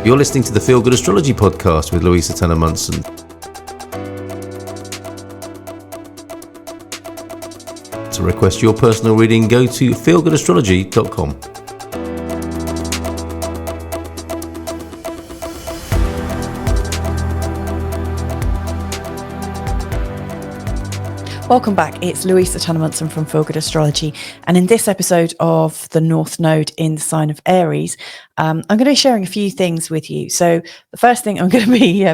You're listening to the Feel Good Astrology podcast with Louisa Munson. To request your personal reading, go to feelgoodastrology.com. Welcome back. It's Louisa Munson from Feel Good Astrology. And in this episode of the North Node in the sign of Aries, I'm going to be sharing a few things with you. So the first thing I'm going to be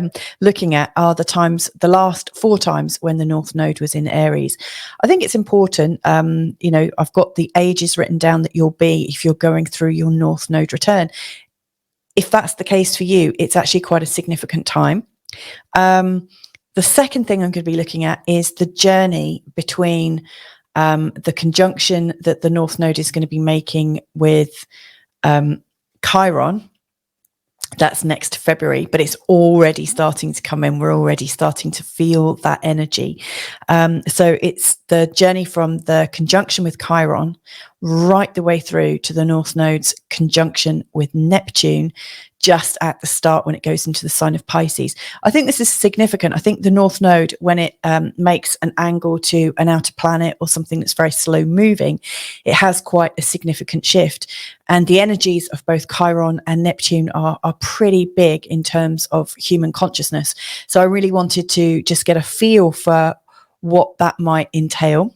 looking at are the last 4 times when the North Node was in Aries. I think it's important, I've got the ages written down that you'll be if you're going through your North Node return. If that's the case for you, it's actually quite a significant time. The second thing I'm going to be looking at is the journey between the conjunction that the North Node is going to be making with Chiron. That's next February, but it's already starting to come in. We're already starting to feel that energy. So it's the journey from the conjunction with Chiron right the way through to the North Node's conjunction with Neptune, just at the start when it goes into the sign of Pisces. I think this is significant. I think the North Node, when it makes an angle to an outer planet or something that's very slow moving, it has quite a significant shift. And the energies of both Chiron and Neptune are pretty big in terms of human consciousness. So I really wanted to just get a feel for what that might entail.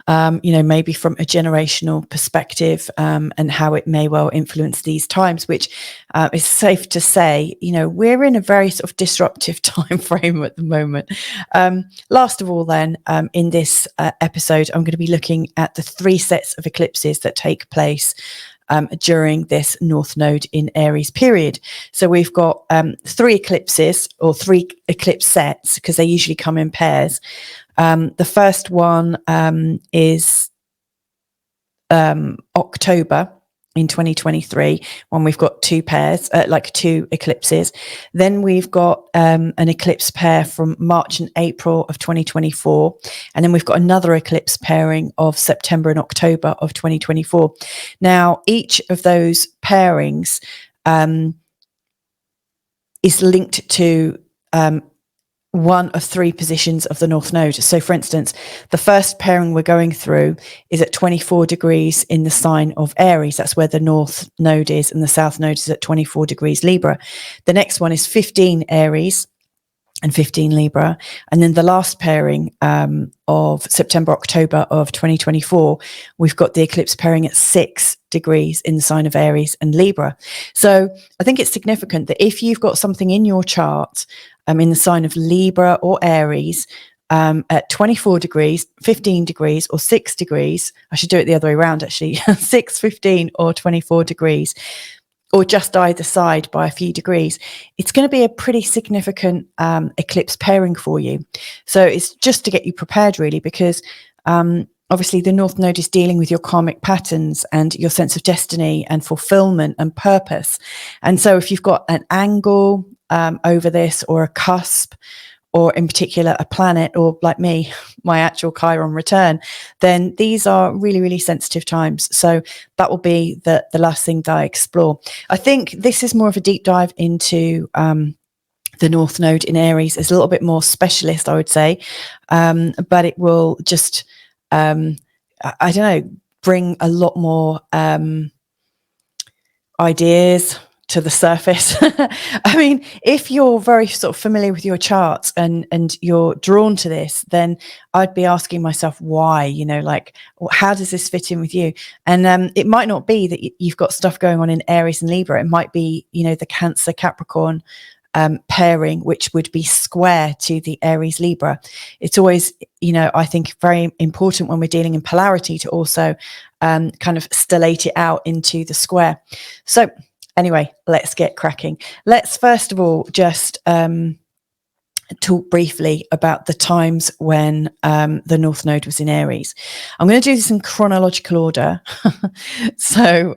Maybe from a generational perspective, and how it may well influence these times, which is safe to say, we're in a very sort of disruptive time frame at the moment. Last of all, then, in this episode, I'm going to be looking at the 3 sets of eclipses that take place during this North Node in Aries period. So we've got 3 eclipses, or 3 eclipse sets, because they usually come in pairs. The first one is October in 2023, when we've got 2 pairs, 2 eclipses. Then we've got an eclipse pair from March and April of 2024. And then we've got another eclipse pairing of September and October of 2024. Now, each of those pairings is linked to one of 3 positions of the North Node. So for instance, the first pairing we're going through is at 24 degrees in the sign of Aries. That's where the North Node is, and the South Node is at 24 degrees Libra. The next one is 15 Aries and 15 Libra. And then the last pairing of September, October of 2024, we've got the eclipse pairing at 6 degrees in the sign of Aries and Libra. So I think it's significant that if you've got something in your chart in the sign of Libra or Aries at 24 degrees, 15 degrees, or 6 degrees, I should do it the other way around actually, 6, 15, or 24 degrees, or just either side by a few degrees, it's going to be a pretty significant eclipse pairing for you. So it's just to get you prepared, really, because obviously the North Node is dealing with your karmic patterns and your sense of destiny and fulfillment and purpose. And so if you've got an angle over this, or a cusp, or in particular a planet, or like me, my actual Chiron return, then these are really, really sensitive times. So that will be the last thing that I explore. I think this is more of a deep dive into the North Node in Aries. It's a little bit more specialist, I would say, but it will just, bring a lot more ideas to the surface. I mean, if you're very sort of familiar with your charts and you're drawn to this, then I'd be asking myself why, how does this fit in with you? And it might not be that you've got stuff going on in Aries and Libra. It might be, the Cancer Capricorn pairing, which would be square to the Aries Libra. It's always, I think very important when we're dealing in polarity to also kind of stellate it out into the square. So anyway, let's get cracking. Let's first of all just talk briefly about the times when the North Node was in Aries. I'm going to do this in chronological order. So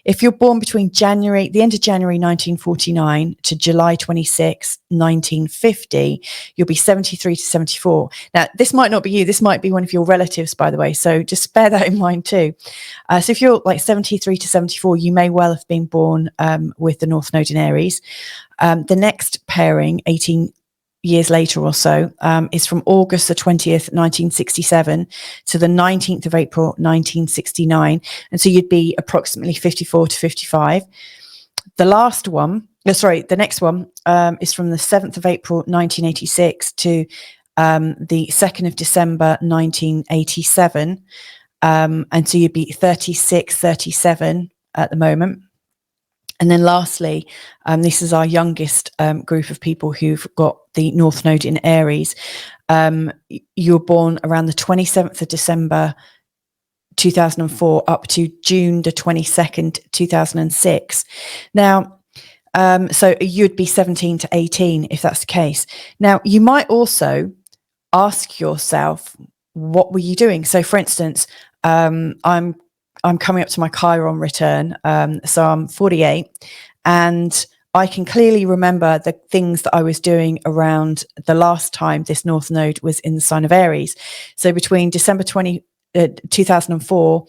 if you're born between the end of January 1949 to July 26, 1950, you'll be 73 to 74. Now, this might not be you. This might be one of your relatives, by the way. So just bear that in mind too. So if you're like 73 to 74, you may well have been born with the North Node in Aries. The next pairing, 18 years later or so, is from August the 20th, 1967 to the 19th of April, 1969. And so you'd be approximately 54 to 55. The next one is from the 7th of April, 1986 to the 2nd of December, 1987. And so you'd be 36, 37 at the moment. And then lastly, this is our youngest group of people who've got the North Node in Aries. You were born around the 27th of December, 2004, up to June the 22nd, 2006. Now, so you'd be 17 to 18 if that's the case. Now, you might also ask yourself, what were you doing? So, for instance, I'm coming up to my Chiron return. So I'm 48, and I can clearly remember the things that I was doing around the last time this North Node was in the sign of Aries. So between December 2004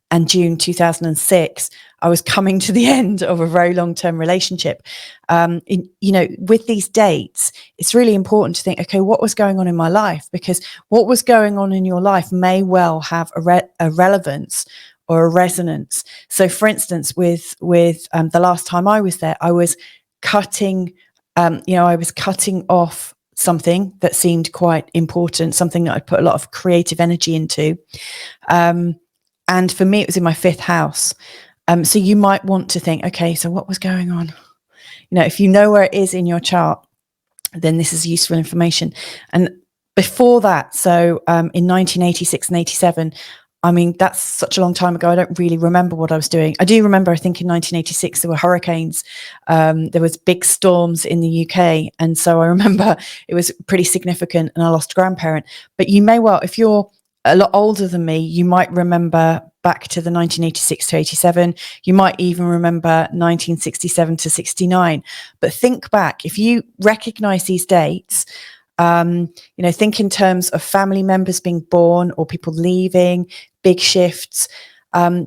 and June 2006, I was coming to the end of a very long-term relationship. With these dates, it's really important to think, okay, what was going on in my life? Because what was going on in your life may well have a relevance or a resonance. So, for instance, with the last time I was there, I was cutting off something that seemed quite important, something that I put a lot of creative energy into. And for me, it was in my 5th house. So you might want to think, okay, so what was going on? If you know where it is in your chart, then this is useful information. And before that, so in 1986 and 87, I mean, that's such a long time ago. I don't really remember what I was doing. I do remember, I think in 1986, there were hurricanes. There was big storms in the UK. And so I remember it was pretty significant, and I lost a grandparent. But you may well, if you're a lot older than me, you might remember back to the 1986 to 87. You might even remember 1967 to 69. But think back, if you recognize these dates, think in terms of family members being born or people leaving, big shifts,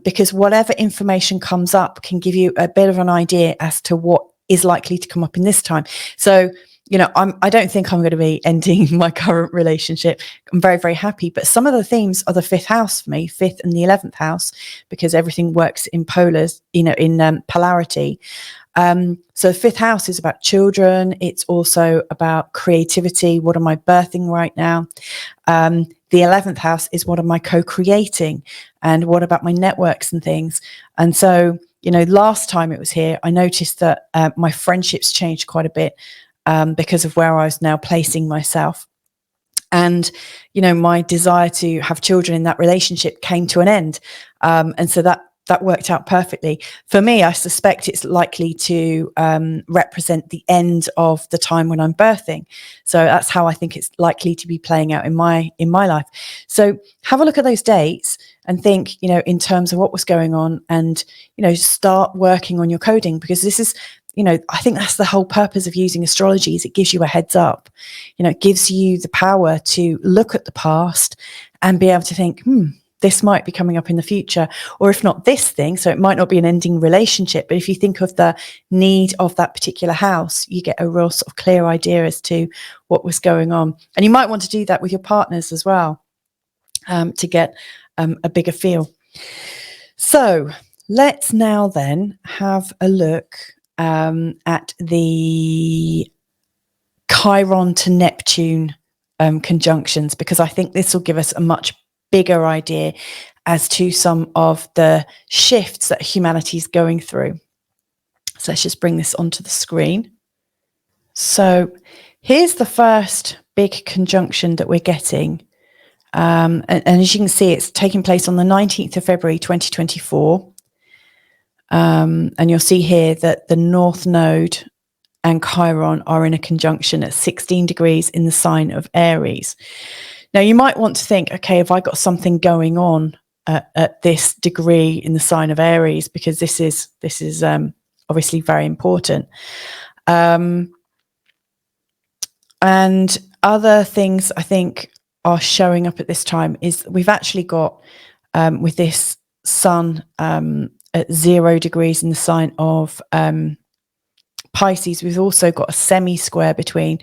because whatever information comes up can give you a bit of an idea as to what is likely to come up in this time. So, I don't think I'm going to be ending my current relationship. I'm very, very happy. But some of the themes are the 5th house for me, 5th and the 11th house, because everything works in polars, in polarity. So the 5th house is about children. It's also about creativity. What am I birthing right now? The 11th house is what am I co-creating, and what about my networks and things? And so, last time it was here, I noticed that my friendships changed quite a bit because of where I was now placing myself. And, my desire to have children in that relationship came to an end. And so that worked out perfectly. For me, I suspect it's likely to represent the end of the time when I'm birthing. So that's how I think it's likely to be playing out in my life. So have a look at those dates and think, in terms of what was going on, and, start working on your coding, because this is, I think that's the whole purpose of using astrology, is it gives you a heads up. It gives you the power to look at the past and be able to think, this might be coming up in the future, or if not this thing, so it might not be an ending relationship, but if you think of the need of that particular house, you get a real sort of clear idea as to what was going on. And you might want to do that with your partners as well, to get a bigger feel. So let's now then have a look at the Chiron to Neptune conjunctions, because I think this will give us a much bigger idea as to some of the shifts that humanity is going through. So let's just bring this onto the screen. So here's the first big conjunction that we're getting. And as you can see, it's taking place on the 19th of February, 2024. And you'll see here that the North Node and Chiron are in a conjunction at 16 degrees in the sign of Aries. Now, you might want to think, okay, have I got something going on at this degree in the sign of Aries? Because this is obviously very important. And other things I think are showing up at this time is we've actually got, with this sun at 0 degrees in the sign of Pisces, we've also got a semi-square between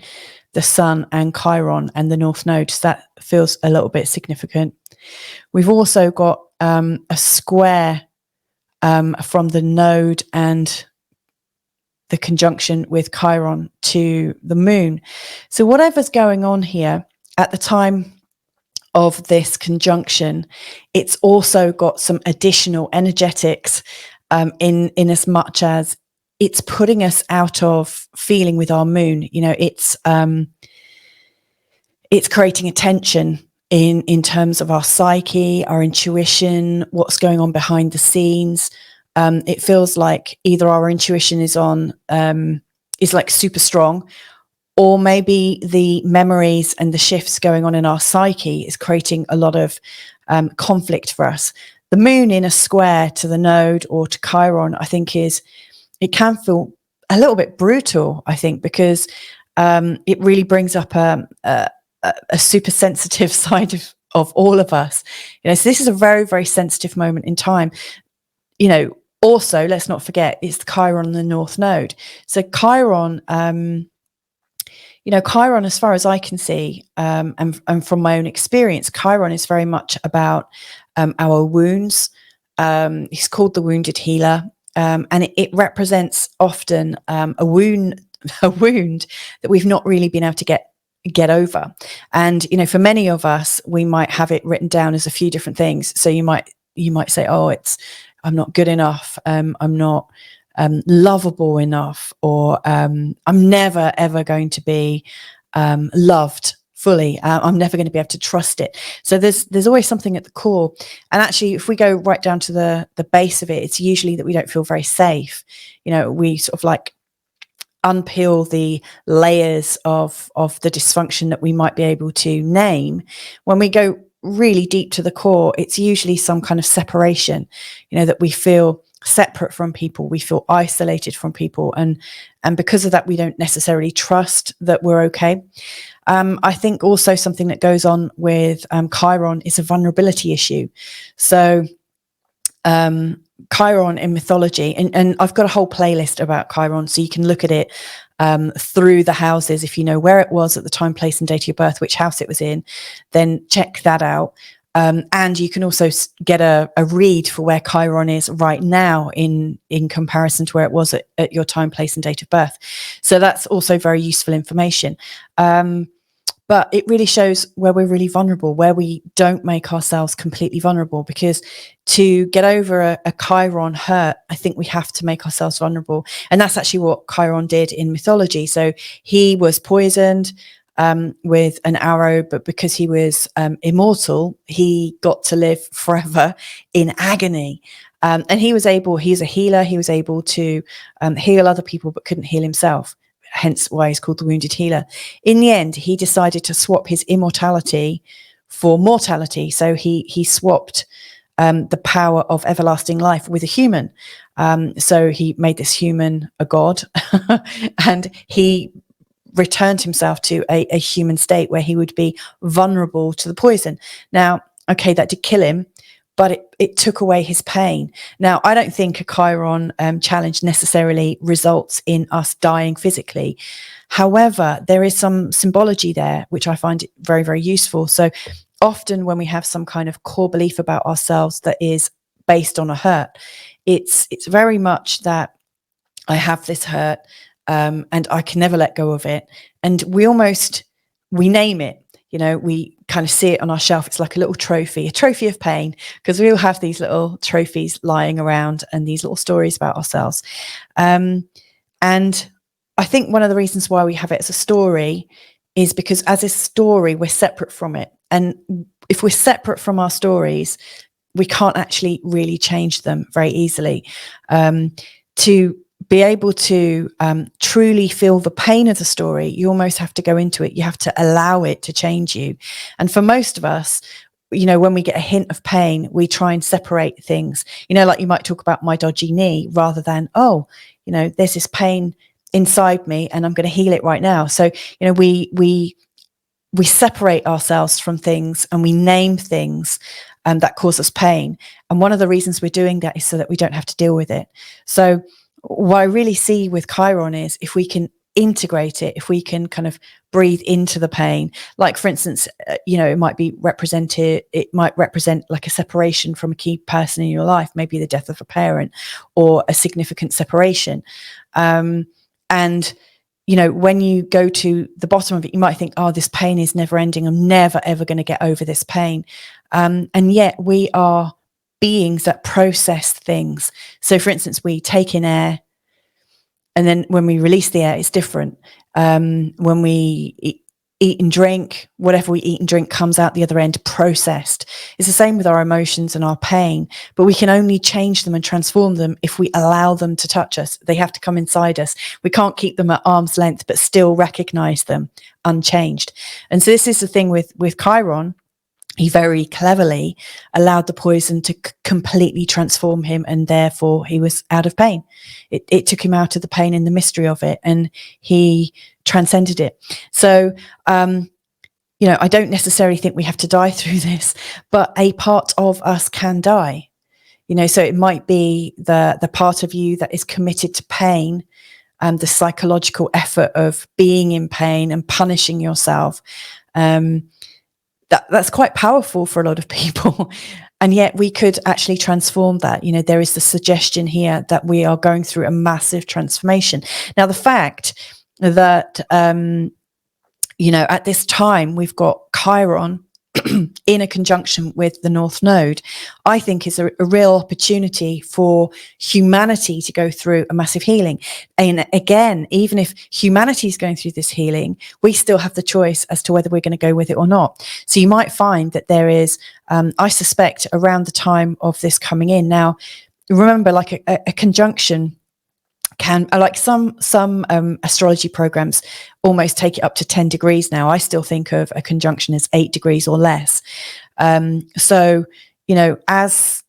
the sun and Chiron and the North Node. So that feels a little bit significant. We've also got a square from the node and the conjunction with Chiron to the moon. So whatever's going on here at the time of this conjunction, it's also got some additional energetics in as much as it's putting us out of feeling with our moon. You know, it's creating a tension in terms of our psyche, our intuition, what's going on behind the scenes. It feels like either our intuition is like super strong, or maybe the memories and the shifts going on in our psyche is creating a lot of conflict for us. The moon in a square to the node or to Chiron, I think it can feel a little bit brutal, I think, because it really brings up a super sensitive side of all of us. You know, so this is a very, very sensitive moment in time. You know, also, let's not forget, it's the Chiron and the North Node. So Chiron, Chiron, as far as I can see, and from my own experience, Chiron is very much about our wounds. He's called the wounded healer. And it represents often a wound that we've not really been able to get over. And, you know, for many of us, we might have it written down as a few different things. So you might say, oh, I'm not good enough. I'm not lovable enough, or I'm never, ever going to be loved fully. I'm never going to be able to trust it. So there's always something at the core. And actually, if we go right down to the base of it, it's usually that we don't feel very safe. You know, we sort of like unpeel the layers of the dysfunction that we might be able to name. When we go really deep to the core, it's usually some kind of separation, you know, that we feel separate from people, we feel isolated from people, and because of that, we don't necessarily trust that we're okay. I think also something that goes on with Chiron is a vulnerability issue. So Chiron in mythology, and I've got a whole playlist about Chiron, so you can look at it through the houses. If you know where it was at the time, place, and date of your birth, which house it was in, then check that out. And you can also get a read for where Chiron is right now in comparison to where it was at your time, place, and date of birth. So that's also very useful information. But it really shows where we're really vulnerable, where we don't make ourselves completely vulnerable, because to get over a Chiron hurt, I think we have to make ourselves vulnerable. And that's actually what Chiron did in mythology. So he was poisoned with an arrow, but because he was immortal, he got to live forever in agony. And he's a healer. He was able to heal other people, but couldn't heal himself. Hence why he's called the wounded healer. In the end, he decided to swap his immortality for mortality. So he swapped the power of everlasting life with a human. So he made this human a god, and he returned himself to a human state where he would be vulnerable to the poison. Now, okay, that did kill him, but it took away his pain. Now, I don't think a Chiron challenge necessarily results in us dying physically. However, there is some symbology there, which I find very, very useful. So often when we have some kind of core belief about ourselves that is based on a hurt, it's very much that I have this hurt and I can never let go of it. And we name it. You know, we kind of see it on our shelf. It's like a little trophy, a trophy of pain, because we all have these little trophies lying around and these little stories about ourselves. And I think one of the reasons why we have it as a story is because as a story, we're separate from it. And if we're separate from our stories, we can't actually really change them very easily. To be able to truly feel the pain of the story, you almost have to go into it. You have to allow it to change you. And for most of us, you know, when we get a hint of pain, we try and separate things, you know, like you might talk about my dodgy knee rather than, oh, you know, there's this pain inside me and I'm going to heal it right now. So, you know, we separate ourselves from things and we name things that cause us pain. And one of the reasons we're doing that is so that we don't have to deal with it. So what I really see with Chiron is if we can integrate it, if we can kind of breathe into the pain, like for instance, you know, it might represent like a separation from a key person in your life, maybe the death of a parent or a significant separation. And you know, when you go to the bottom of it, you might think, oh, this pain is never ending. I'm never, ever going to get over this pain. And yet we are beings that process things. So for instance, we take in air and then when we release the air, it's different. When we eat and drink, whatever we eat and drink comes out the other end processed. It's the same with our emotions and our pain, but we can only change them and transform them if we allow them to touch us. They have to come inside us. We can't keep them at arm's length, but still recognize them unchanged. And so this is the thing with Chiron. He very cleverly allowed the poison to completely transform him, and therefore he was out of pain. It took him out of the pain and the mystery of it, and he transcended it. So, you know, I don't necessarily think we have to die through this, but a part of us can die. You know, so it might be the part of you that is committed to pain, the psychological effort of being in pain and punishing yourself. That's quite powerful for a lot of people. And yet we could actually transform that. You know, there is the suggestion here that we are going through a massive transformation. Now, the fact that, you know, at this time, we've got Chiron in a conjunction with the North Node, I think is a real opportunity for humanity to go through a massive healing. And again, even if humanity is going through this healing, we still have the choice as to whether we're going to go with it or not. So you might find that there is, I suspect, around the time of this coming in. Now, remember, like a conjunction can, like some astrology programs almost take it up to 10 degrees now. I still think of a conjunction as 8 degrees or less. So, you know, as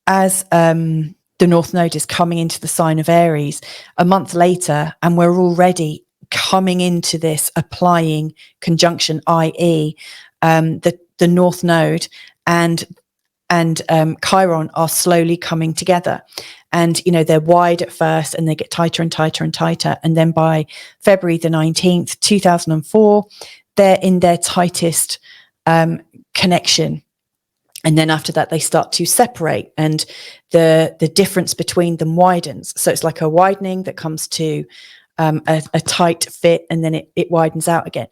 the North Node is coming into the sign of Aries a month later, and we're already coming into this applying conjunction, i.e. the North Node and Chiron are slowly coming together. And, you know, they're wide at first and they get tighter and tighter and tighter. And then by February the 19th, 2004, they're in their tightest connection. And then after that, they start to separate and the difference between them widens. So it's like a widening that comes to a tight fit, and then it widens out again.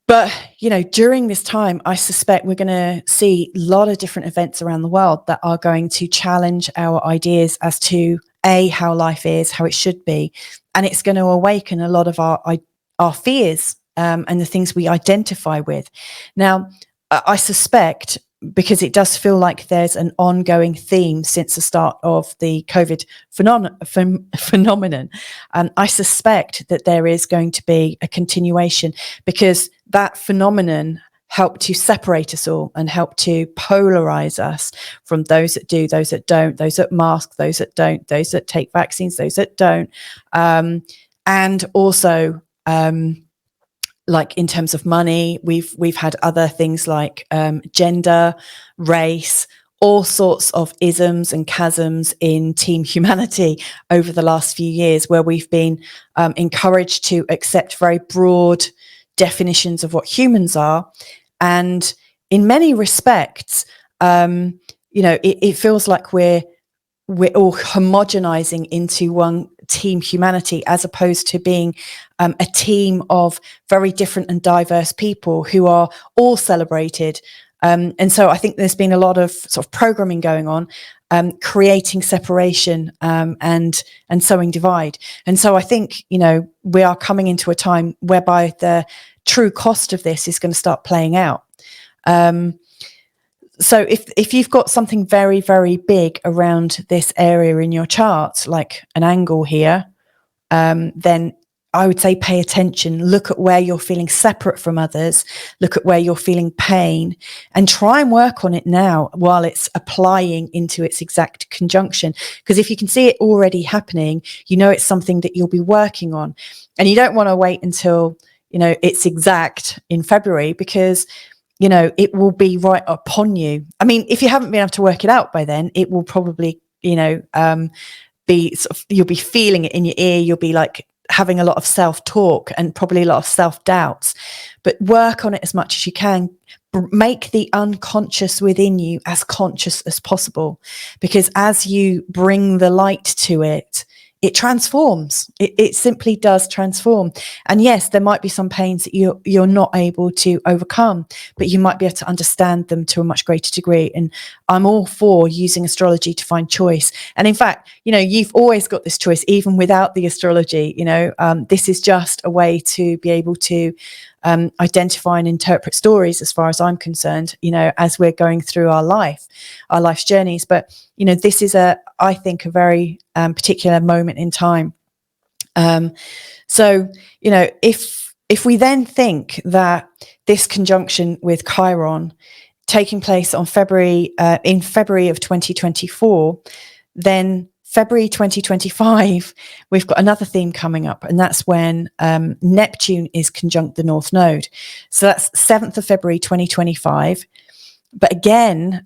But, you know, during this time, I suspect we're going to see a lot of different events around the world that are going to challenge our ideas as to how life is, how it should be. And it's going to awaken a lot of our fears and the things we identify with. Now, I suspect, because it does feel like there's an ongoing theme since the start of the COVID phenomenon, I suspect that there is going to be a continuation, because that phenomenon helped to separate us all and help to polarize us from those that do, those that don't, those that mask, those that don't, those that take vaccines, those that don't. And also, like in terms of money, we've had other things like gender, race, all sorts of isms and chasms in Team Humanity over the last few years, where we've been encouraged to accept very broad definitions of what humans are. And in many respects, you know, it feels like we're all homogenizing into one Team Humanity, as opposed to being a team of very different and diverse people who are all celebrated. And so I think there's been a lot of sort of programming going on, creating separation and sowing divide. And so I think, you know, we are coming into a time whereby the true cost of this is going to start playing out. So if you've got something very, very big around this area in your chart, like an angle here, then I would say pay attention, look at where you're feeling separate from others, look at where you're feeling pain, and try and work on it now while it's applying into its exact conjunction. Because if you can see it already happening, you know it's something that you'll be working on. And you don't want to wait until, it's exact in February, because, it will be right upon you. I mean, if you haven't been able to work it out by then, it will probably, be sort of, you'll be feeling it in your ear. You'll be like having a lot of self-talk and probably a lot of self-doubts, but work on it as much as you can. Make the unconscious within you as conscious as possible, because as you bring the light to it, it transforms. It simply does transform. And yes, there might be some pains that you're not able to overcome, but you might be able to understand them to a much greater degree. And I'm all for using astrology to find choice. And in fact, you've always got this choice, even without the astrology. This is just a way to be able to identify and interpret stories, as far as I'm concerned, as we're going through our life's journeys. But, this is I think, a very particular moment in time. So, if we then think that this conjunction with Chiron taking place on in February of 2024, then February 2025, we've got another theme coming up, and that's when Neptune is conjunct the North Node. So that's 7th of February 2025. But again,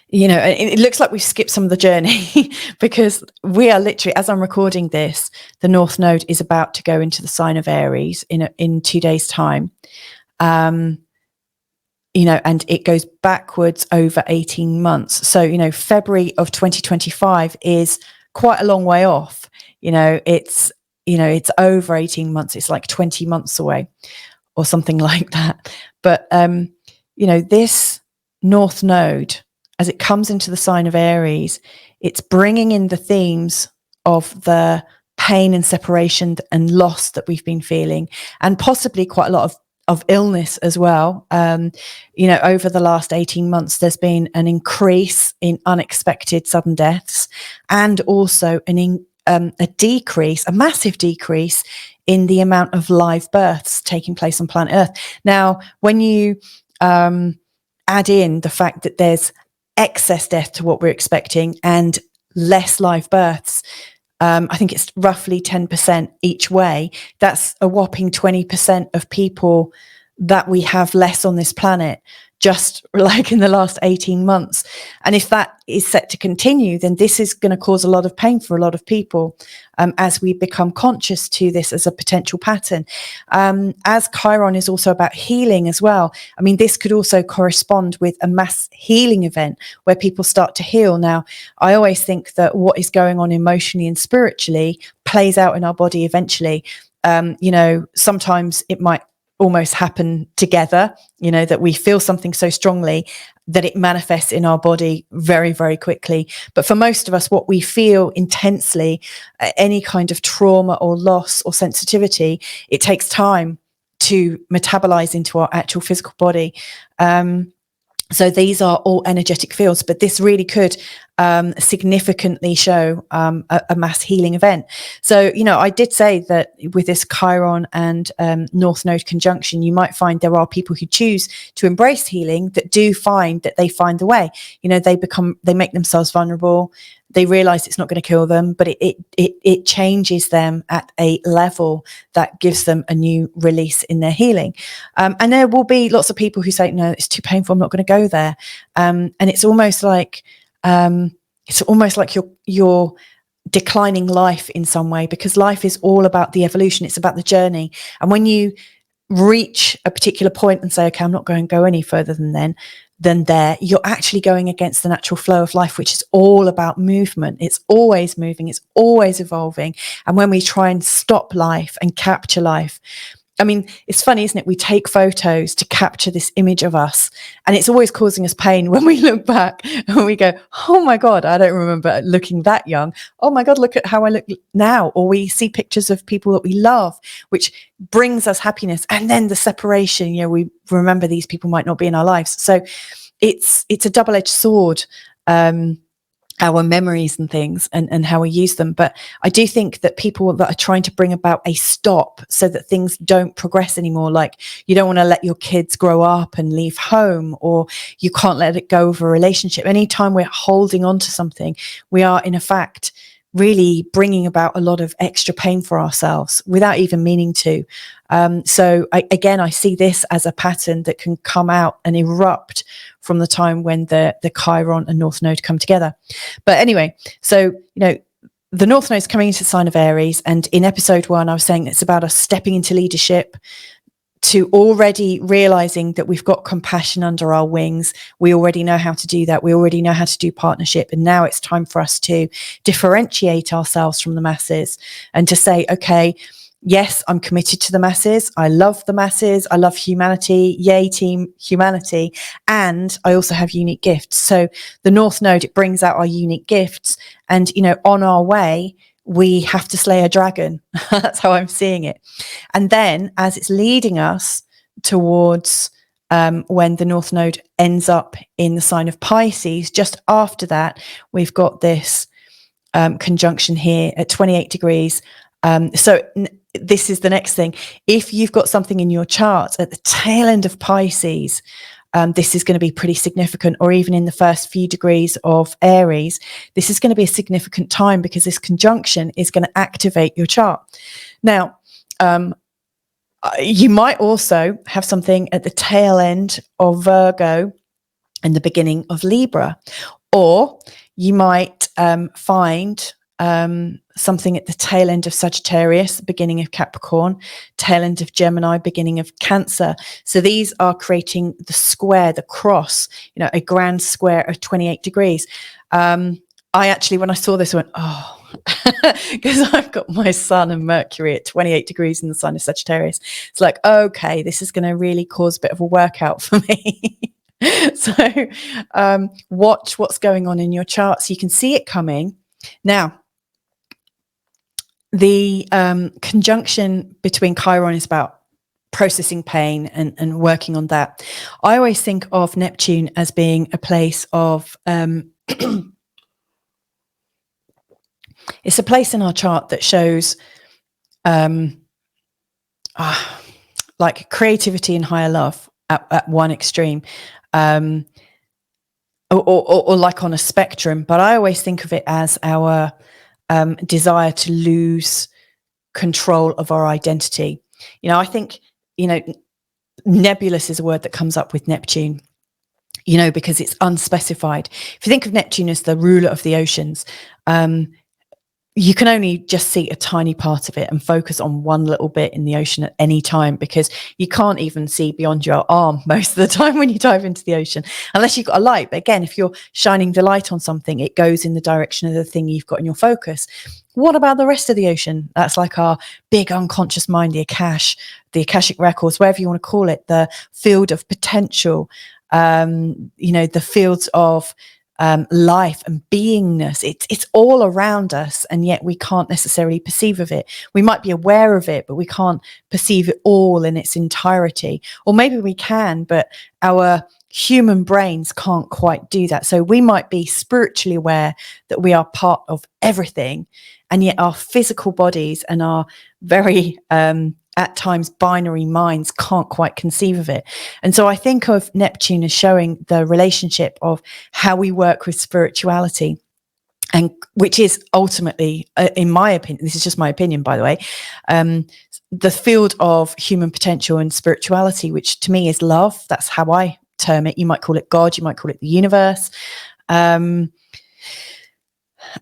it looks like we've skipped some of the journey because we are literally, as I'm recording this, the North Node is about to go into the sign of Aries in 2 days' time. And it goes backwards over 18 months. So, February of 2025 is quite a long way off. It's over 18 months. It's like 20 months away or something like that. But, this North Node, as it comes into the sign of Aries, it's bringing in the themes of the pain and separation and loss that we've been feeling, and possibly quite a lot of illness as well. Over the last 18 months, there's been an increase in unexpected sudden deaths, and also a massive decrease in the amount of live births taking place on planet Earth. Now, when you add in the fact that there's excess death to what we're expecting and less live births, I think it's roughly 10% each way. That's a whopping 20% of people that we have less on this planet, just like in the last 18 months. And if that is set to continue, then this is going to cause a lot of pain for a lot of people as we become conscious to this as a potential pattern. As Chiron is also about healing as well. I mean, this could also correspond with a mass healing event where people start to heal. Now, I always think that what is going on emotionally and spiritually plays out in our body eventually. Sometimes it might almost happen together, that we feel something so strongly that it manifests in our body very, very quickly. But for most of us, what we feel intensely, any kind of trauma or loss or sensitivity, it takes time to metabolize into our actual physical body. So these are all energetic fields, but this really could significantly show a mass healing event. So, I did say that with this Chiron and North Node conjunction, you might find there are people who choose to embrace healing that do find that they find the way. They make themselves vulnerable. They realize it's not going to kill them, but it changes them at a level that gives them a new release in their healing. And there will be lots of people who say, no, it's too painful, I'm not going to go there. And it's almost like you're declining life in some way, because life is all about the evolution. It's about the journey. And when you reach a particular point and say, okay, I'm not going to go any further than there, you're actually going against the natural flow of life, which is all about movement. It's always moving, it's always evolving. And when we try and stop life and capture life, I mean, it's funny, isn't it? We take photos to capture this image of us, and it's always causing us pain when we look back and we go, oh my God, I don't remember looking that young. Oh my God, look at how I look now. Or we see pictures of people that we love, which brings us happiness. And then the separation, you know, we remember these people might not be in our lives. So it's a double-edged sword. Our memories and things and how we use them. But I do think that people that are trying to bring about a stop so that things don't progress anymore, like you don't want to let your kids grow up and leave home, or you can't let it go of a relationship. Anytime we're holding on to something, we are in fact really bringing about a lot of extra pain for ourselves without even meaning to. So I see this as a pattern that can come out and erupt from the time when the Chiron and North Node come together. But anyway, so, you know, the North Node is coming into the sign of Aries. And in episode 1, I was saying it's about us stepping into leadership, to already realizing that we've got compassion under our wings. We already know how to do that. We already know how to do partnership. And now it's time for us to differentiate ourselves from the masses and to say, okay, yes, I'm committed to the masses. I love the masses. I love humanity. Yay, team humanity. And I also have unique gifts. So the North Node, it brings out our unique gifts. And, you know, on our way, we have to slay a dragon. That's how I'm seeing it. And then as it's leading us towards when the North Node ends up in the sign of Pisces, just after that, we've got this conjunction here at 28 degrees. This is the next thing. If you've got something in your chart at the tail end of Pisces, this is going to be pretty significant, or even in the first few degrees of Aries, this is going to be a significant time because this conjunction is going to activate your chart. Now, you might also have something at the tail end of Virgo and the beginning of Libra, or you might find something at the tail end of Sagittarius, beginning of Capricorn, tail end of Gemini, beginning of Cancer. So these are creating the square, the cross, you know, a grand square of 28 degrees. I actually, when I saw this, went, oh, because I've got my Sun and Mercury at 28 degrees in the sign of Sagittarius. It's like, okay, this is going to really cause a bit of a workout for me. So watch what's going on in your chart so you can see it coming. Now, the conjunction between Chiron is about processing pain and working on that. I always think of Neptune as being a place of it's a place in our chart that shows like creativity and higher love at one extreme, or like on a spectrum. But I always think of it as our desire to lose control of our identity. You know, I think, you know, nebulous is a word that comes up with Neptune, you know, because it's unspecified. If you think of Neptune as the ruler of the oceans, you can only just see a tiny part of it and focus on one little bit in the ocean at any time, because you can't even see beyond your arm most of the time when you dive into the ocean, unless you've got a light. But again, if you're shining the light on something, it goes in the direction of the thing you've got in your focus. What about the rest of the ocean? That's like our big unconscious mind, the Akashic records, whatever you want to call it, the field of potential, you know, the fields of life and beingness. It's all around us, and yet we can't necessarily perceive of it. We might be aware of it, but we can't perceive it all in its entirety. Or maybe we can, but our human brains can't quite do that. So we might be spiritually aware that we are part of everything, and yet our physical bodies and our very at times binary minds can't quite conceive of it. And so I think of Neptune as showing the relationship of how we work with spirituality, and which is ultimately, in my opinion, this is just my opinion, by the way, the field of human potential and spirituality, which to me is love. That's how I term it. You might call it God, you might call it the universe.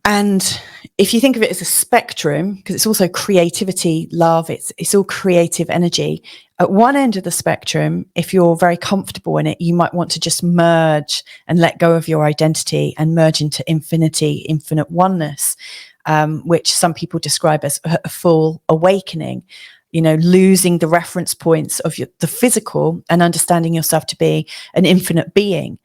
And if you think of it as a spectrum, because it's also creativity, love, it's all creative energy. At one end of the spectrum, if you're very comfortable in it, you might want to just merge and let go of your identity and merge into infinity, infinite oneness, which some people describe as a full awakening. losing the reference points of the physical and understanding yourself to be an infinite being.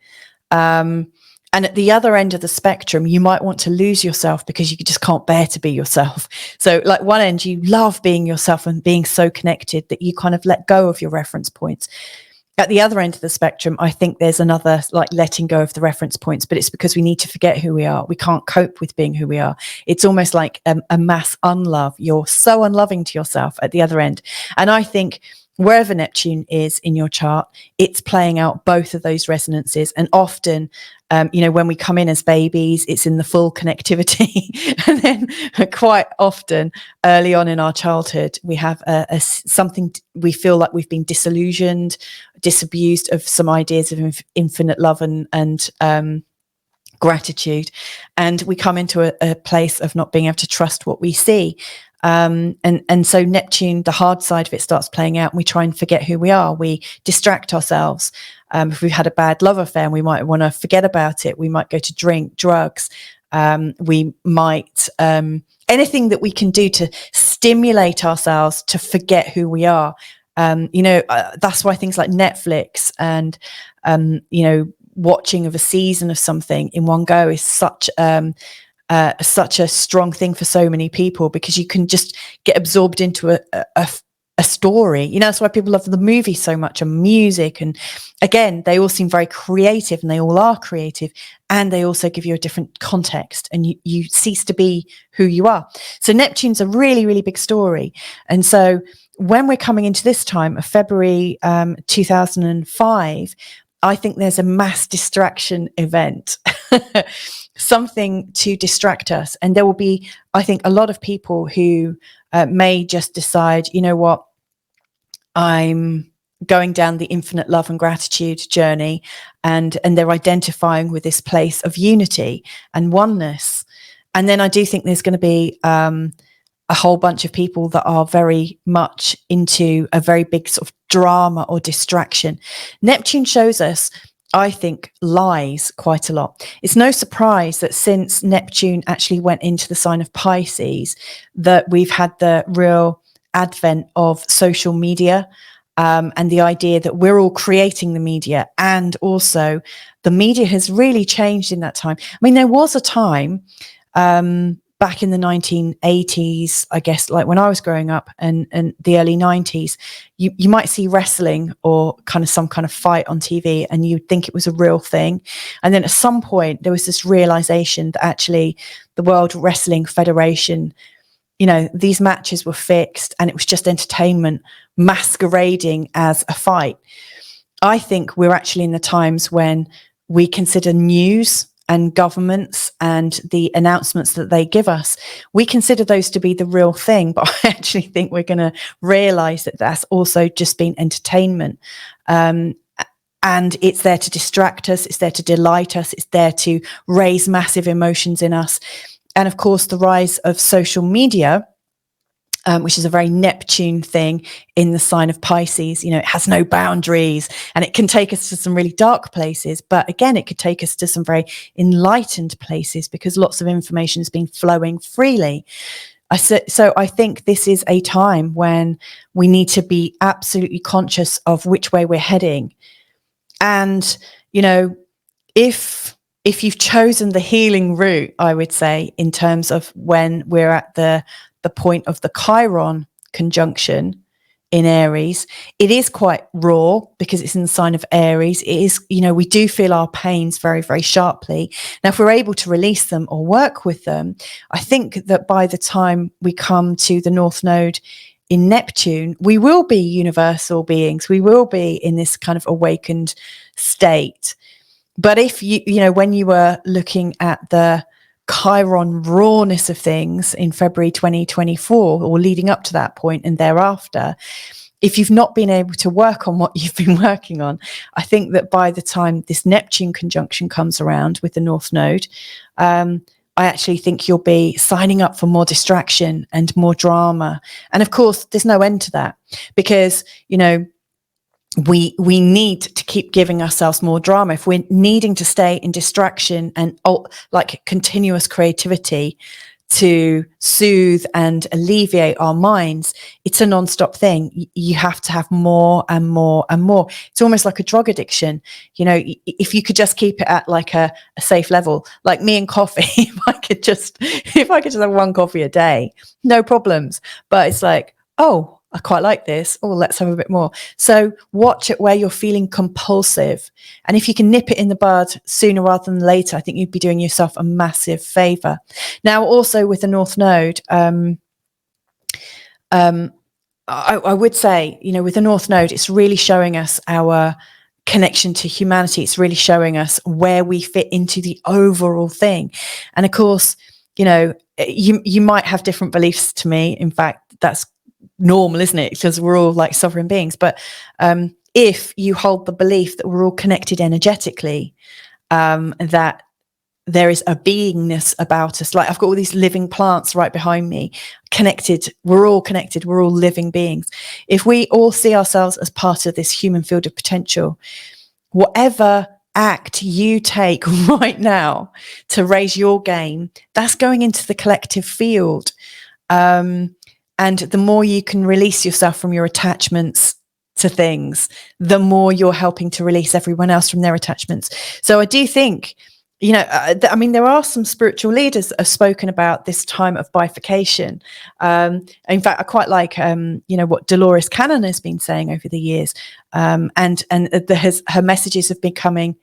And at the other end of the spectrum, you might want to lose yourself because you just can't bear to be yourself. So like one end, you love being yourself and being so connected that you kind of let go of your reference points. At the other end of the spectrum, I think there's another like letting go of the reference points, but it's because we need to forget who we are. We can't cope with being who we are. It's almost like a mass unlove. You're so unloving to yourself at the other end. And I think wherever Neptune is in your chart, it's playing out both of those resonances. And often, when we come in as babies, it's in the full connectivity. And then quite often early on in our childhood, we have something, we feel like we've been disillusioned, disabused of some ideas of infinite love and gratitude. And we come into a place of not being able to trust what we see. And so Neptune, the hard side of it, starts playing out, and we try and forget who we are. We distract ourselves. If we've had a bad love affair, we might want to forget about it. We might go to drink, drugs. We might anything that we can do to stimulate ourselves to forget who we are. That's why things like Netflix and watching of a season of something in one go is such a strong thing for so many people, because you can just get absorbed into a story. That's why people love the movie so much, and music. And again, they all seem very creative, and they all are creative, and they also give you a different context, and you cease to be who you are. So Neptune's a really, really big story. And so when we're coming into this time of February 2005, I think there's a mass distraction event, something to distract us. And there will be, I think, a lot of people who may just decide, you know what, I'm going down the infinite love and gratitude journey, and they're identifying with this place of unity and oneness. And then I do think there's going to be a whole bunch of people that are very much into a very big sort of drama or distraction. Neptune shows us, I think, lies quite a lot. It's no surprise that since Neptune actually went into the sign of Pisces, that we've had the real advent of social media, and the idea that we're all creating the media. And also the media has really changed in that time. I mean, there was a time back in the 1980s, I guess, like when I was growing up, and the early 90s, you might see wrestling or kind of some kind of fight on TV, and you'd think it was a real thing. And then at some point, there was this realization that actually the World Wrestling Federation, these matches were fixed, and it was just entertainment masquerading as a fight. I think we're actually in the times when we consider news and governments and the announcements that they give us, we consider those to be the real thing. But I actually think we're going to realize that that's also just been entertainment. And it's there to distract us. It's there to delight us. It's there to raise massive emotions in us. And of course, the rise of social media, which is a very Neptune thing in the sign of Pisces. It has no boundaries, and it can take us to some really dark places. But again, it could take us to some very enlightened places, because lots of information has been flowing freely. So I think this is a time when we need to be absolutely conscious of which way we're heading. And, if you've chosen the healing route, I would say, in terms of when we're at the point of the Chiron conjunction in Aries, it is quite raw because it's in the sign of Aries. It is, we do feel our pains very, very sharply. Now, if we're able to release them or work with them, I think that by the time we come to the North Node in Neptune, we will be universal beings. We will be in this kind of awakened state. But if when you were looking at the Chiron rawness of things in February 2024, or leading up to that point and thereafter, if you've not been able to work on what you've been working on, I think that by the time this Neptune conjunction comes around with the North Node, I actually think you'll be signing up for more distraction and more drama. And of course, there's no end to that, because, we need to keep giving ourselves more drama. If we're needing to stay in distraction and like continuous creativity, to soothe and alleviate our minds, it's a non-stop thing. You have to have more and more and more. It's almost like a drug addiction. You know, if you could just keep it at like a safe level, like me and coffee, if I could just have one coffee a day, no problems. But it's like, oh, I quite like this. Oh, let's have a bit more. So watch it where you're feeling compulsive. And if you can nip it in the bud sooner rather than later, I think you'd be doing yourself a massive favor. Now, also with the North Node, I would say, you know, with the North Node, it's really showing us our connection to humanity. It's really showing us where we fit into the overall thing. And of course, you know, you might have different beliefs to me. In fact, that's normal, isn't it? Because we're all like sovereign beings. But if you hold the belief that we're all connected energetically, that there is a beingness about us, like I've got all these living plants right behind me, connected, we're all living beings. If we all see ourselves as part of this human field of potential, whatever act you take right now to raise your game, that's going into the collective field. And the more you can release yourself from your attachments to things, the more you're helping to release everyone else from their attachments. So I do think, you know, I mean, there are some spiritual leaders that have spoken about this time of bifurcation. In fact, I quite like, you know, what Dolores Cannon has been saying over the years. And her messages have been coming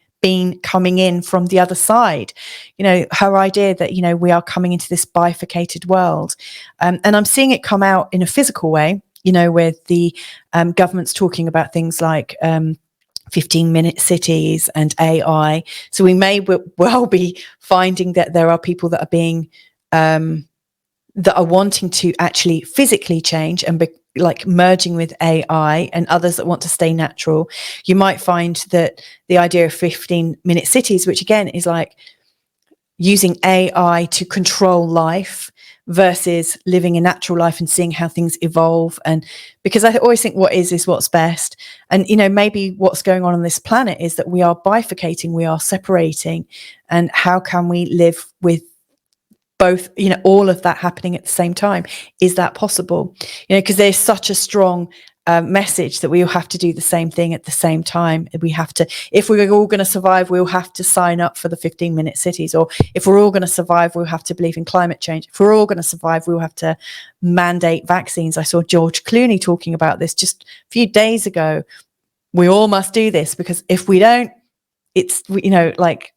in from the other side, you know, her idea that, you know, we are coming into this bifurcated world. And I'm seeing it come out in a physical way, you know, with the governments talking about things like 15-minute cities and AI. So we may well be finding that there are people that are being that are wanting to actually physically change and be like merging with AI, and others that want to stay natural. You might find that the idea of 15-minute cities, which again is like using AI to control life versus living a natural life and seeing how things evolve. And because I always think what is what's best. And, you know, maybe what's going on this planet is that we are bifurcating, we are separating. And how can we live with both, you know, all of that happening at the same time? Is that possible? You know, because there's such a strong message that we all have to do the same thing at the same time. We have to, if we're all going to survive, we'll have to sign up for the 15-minute cities. Or if we're all going to survive, we'll have to believe in climate change. If we're all going to survive, we'll have to mandate vaccines. I saw George Clooney talking about this just a few days ago. We all must do this, because if we don't, it's, you know, like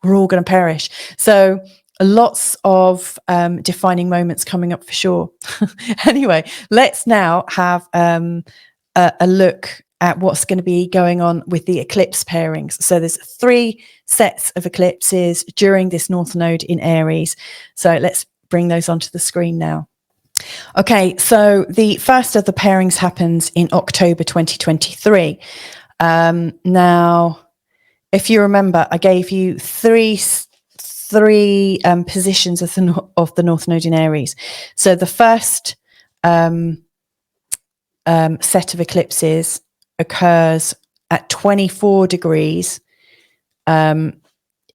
we're all going to perish. So lots of defining moments coming up for sure. Anyway, let's now have a look at what's going to be going on with the eclipse pairings. So there's 3 sets of eclipses during this North Node in Aries. So let's bring those onto the screen now. Okay, so the first of the pairings happens in October 2023. Now, if you remember, I gave you three positions of the North Node in Aries. So the first set of eclipses occurs at 24 degrees in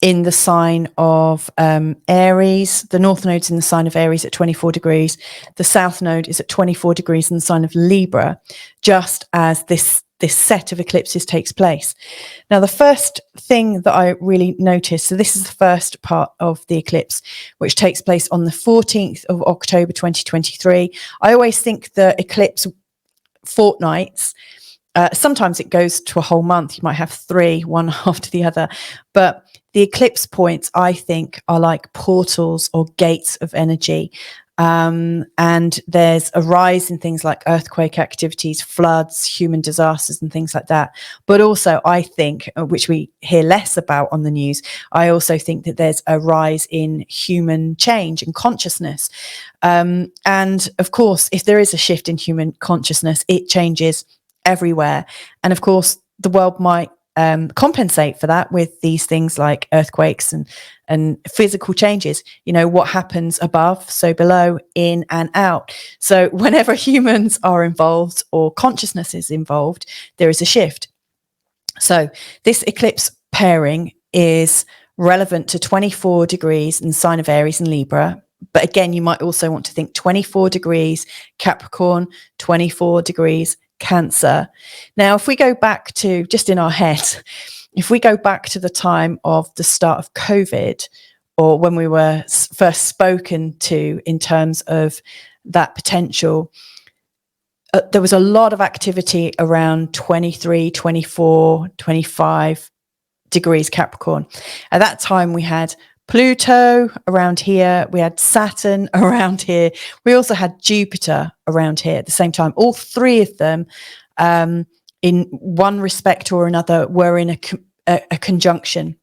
the sign of Aries. The North Node's in the sign of Aries at 24 degrees. The South Node is at 24 degrees in the sign of Libra, just as this set of eclipses takes place. Now, the first thing that I really noticed, so this is the first part of the eclipse, which takes place on the 14th of October 2023. I always think the eclipse fortnights, sometimes it goes to a whole month. You might have 3, one after the other. But the eclipse points, I think, are like portals or gates of energy. And there's a rise in things like earthquake activities, floods, human disasters, and things like that. But also, I think, which we hear less about on the news, I also think that there's a rise in human change and consciousness. And of course, if there is a shift in human consciousness, it changes everywhere. And of course, the world might compensate for that with these things like earthquakes and physical changes. You know, what happens above, so below, in and out. So whenever humans are involved or consciousness is involved, there is a shift. So this eclipse pairing is relevant to 24 degrees in the sign of Aries and Libra. but again, you might also want to think 24 degrees Capricorn, 24 degrees Cancer. Now, if we go back to, just in our head, if we go back to the time of the start of COVID, or when we were first spoken to in terms of that potential, there was a lot of activity around 23, 24, 25 degrees Capricorn. At that time, we had Pluto around here, we had Saturn around here, we also had Jupiter around here at the same time. All three of them, in one respect or another, were in a conjunction,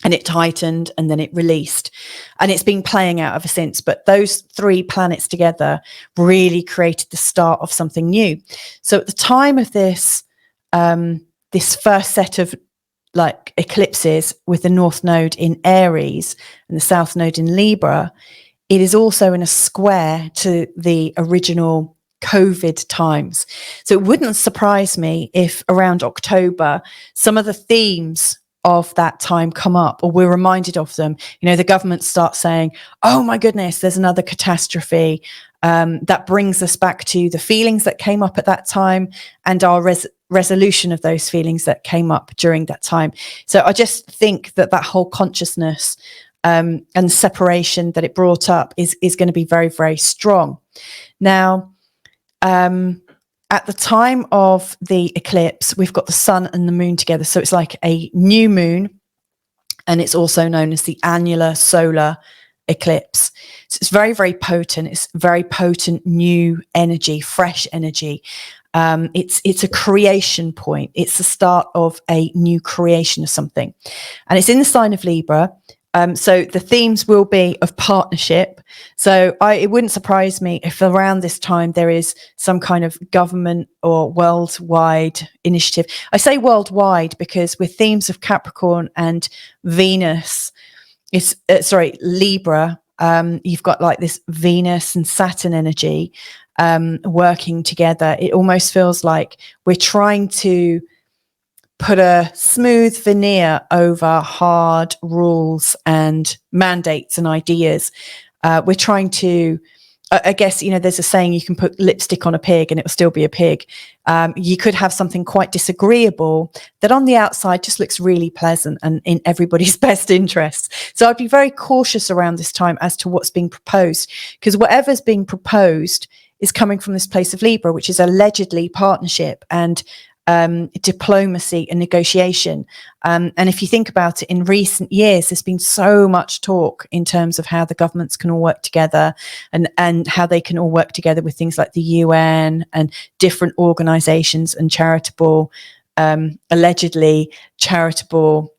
and it tightened and then it released, and it's been playing out ever since. But those three planets together really created the start of something new. So at the time of this this first set of like eclipses, with the North Node in Aries and the South Node in Libra, it is also in a square to the original COVID times. So it wouldn't surprise me if around October, some of the themes of that time come up, or we're reminded of them. You know, the government starts saying, oh my goodness, there's another catastrophe. That brings us back to the feelings that came up at that time, and our resolution of those feelings that came up during that time. So I just think that whole consciousness and separation that it brought up is going to be very, very strong. Now, at the time of the eclipse, we've got the sun and the moon together. So it's like a new moon, and it's also known as the annular solar eclipse. So it's very, very potent. It's very potent new energy, fresh energy. It's a creation point. It's the start of a new creation of something, and it's in the sign of Libra. So the themes will be of partnership. So it wouldn't surprise me if around this time there is some kind of government or worldwide initiative. I say worldwide because with themes of Capricorn and Venus, Libra, you've got like this Venus and Saturn energy working together. It almost feels like we're trying to put a smooth veneer over hard rules and mandates and ideas. We're trying to, I guess, you know, there's a saying, you can put lipstick on a pig and it will still be a pig. You could have something quite disagreeable that on the outside just looks really pleasant and in everybody's best interests. So I'd be very cautious around this time as to what's being proposed, because whatever's being proposed is coming from this place of Libra, which is allegedly partnership and diplomacy and negotiation. And if you think about it, in recent years, there's been so much talk in terms of how the governments can all work together, and how they can all work together with things like the UN and different organizations and charitable, allegedly charitable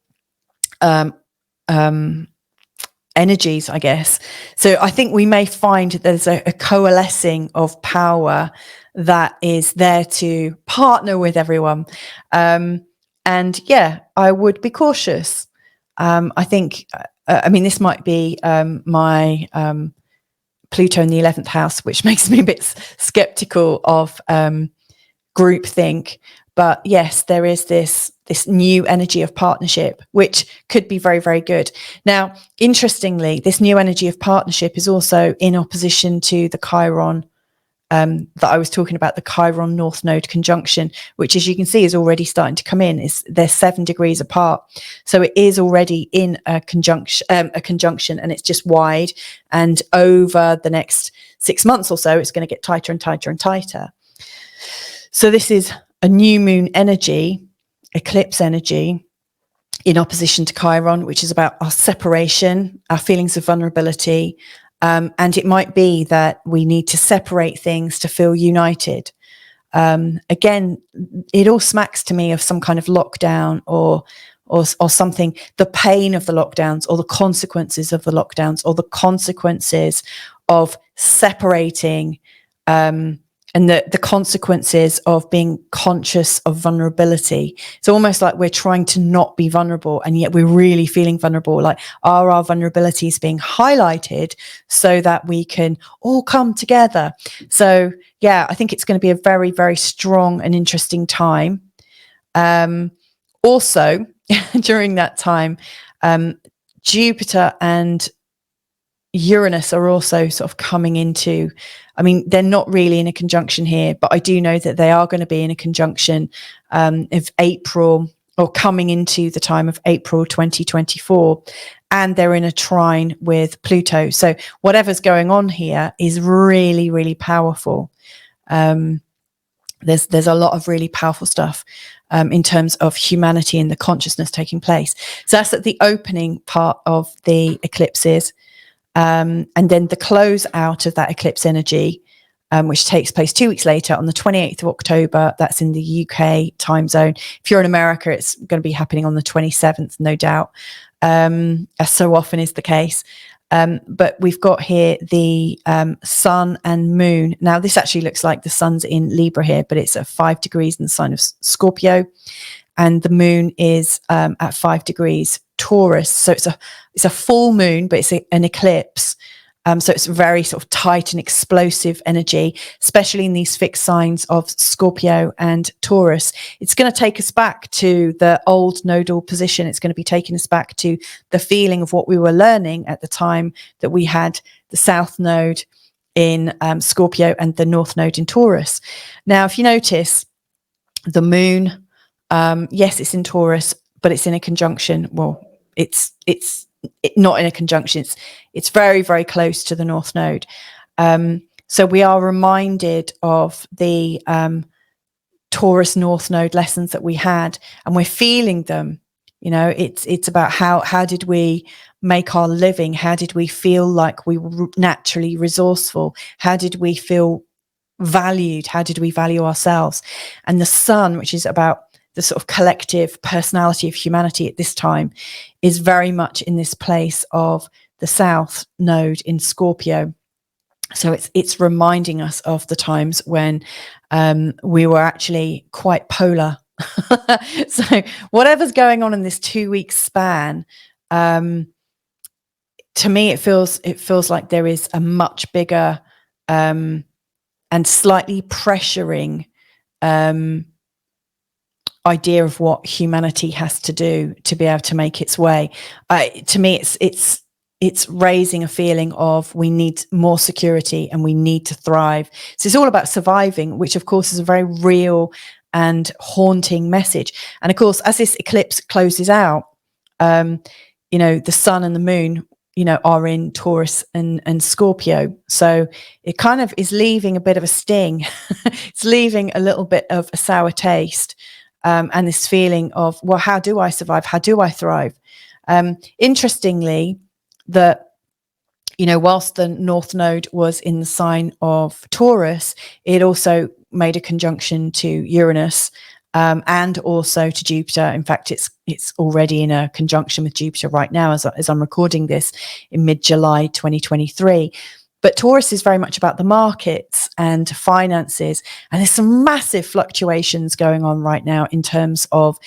energies, I guess. So I think we may find there's a coalescing of power that is there to partner with everyone. And yeah, I would be cautious. I think, I mean, this might be my Pluto in the 11th house, which makes me a bit skeptical of groupthink. But yes, there is this new energy of partnership, which could be very, very good. Now, interestingly, this new energy of partnership is also in opposition to the Chiron that I was talking about, the Chiron North Node conjunction, which, as you can see, is already starting to come in. They're 7 degrees apart, so it is already in a conjunction, and it's just wide. And over the next 6 months or so, it's going to get tighter and tighter and tighter. So this is a new moon energy, eclipse energy, in opposition to Chiron, which is about our separation, our feelings of vulnerability. And it might be that we need to separate things to feel united. Again, it all smacks to me of some kind of lockdown or something, the pain of the lockdowns, or the consequences of the lockdowns, or the consequences of separating, and the consequences of being conscious of vulnerability. It's almost like we're trying to not be vulnerable, and yet we're really feeling vulnerable. Like, are our vulnerabilities being highlighted so that we can all come together? So yeah, I think it's going to be a very, very strong and interesting time. Also, during that time, Jupiter and Uranus are also sort of coming into, I mean, they're not really in a conjunction here, but I do know that they are going to be in a conjunction of April, or coming into the time of April 2024. And they're in a trine with Pluto. So whatever's going on here is really, really powerful. There's a lot of really powerful stuff in terms of humanity and the consciousness taking place. So that's at the opening part of the eclipses. And then the close out of that eclipse energy, which takes place 2 weeks later on the 28th of October. That's in the UK time zone. If you're in America, it's going to be happening on the 27th, no doubt, as so often is the case. But we've got here the sun and moon. Now, this actually looks like the sun's in Libra here, but it's at 5 degrees in the sign of Scorpio. And the moon is at 5 degrees Taurus. So it's a full moon, but it's an eclipse. So it's very sort of tight and explosive energy, especially in these fixed signs of Scorpio and Taurus. It's going to take us back to the old nodal position. It's going to be taking us back to the feeling of what we were learning at the time that we had the South Node in Scorpio and the North Node in Taurus. Now, if you notice, the moon, yes, it's in Taurus, but it's in a conjunction. Well, it's not in a conjunction. It's very, very close to the North Node. So we are reminded of the Taurus North Node lessons that we had, and we're feeling them. You know, it's about how did we make our living? How did we feel like we were naturally resourceful? How did we feel valued? How did we value ourselves? And the sun, which is about the sort of collective personality of humanity at this time, is very much in this place of the South Node in Scorpio. So it's reminding us of the times when we were actually quite polar. So whatever's going on in this 2 week span, to me it feels like there is a much bigger and slightly pressuring idea of what humanity has to do to be able to make its way. To me, it's raising a feeling of we need more security and we need to thrive. So it's all about surviving, which of course is a very real and haunting message. And of course, as this eclipse closes out, you know, the sun and the moon, you know, are in Taurus and Scorpio. So it kind of is leaving a bit of a sting. It's leaving a little bit of a sour taste. And this feeling of, well, how do I survive? How do I thrive? Interestingly, that, you know, whilst the North Node was in the sign of Taurus, it also made a conjunction to Uranus and also to Jupiter. In fact, it's already in a conjunction with Jupiter right now as I'm recording this in mid-July 2023. But Taurus is very much about the markets and finances. And there's some massive fluctuations going on right now in terms of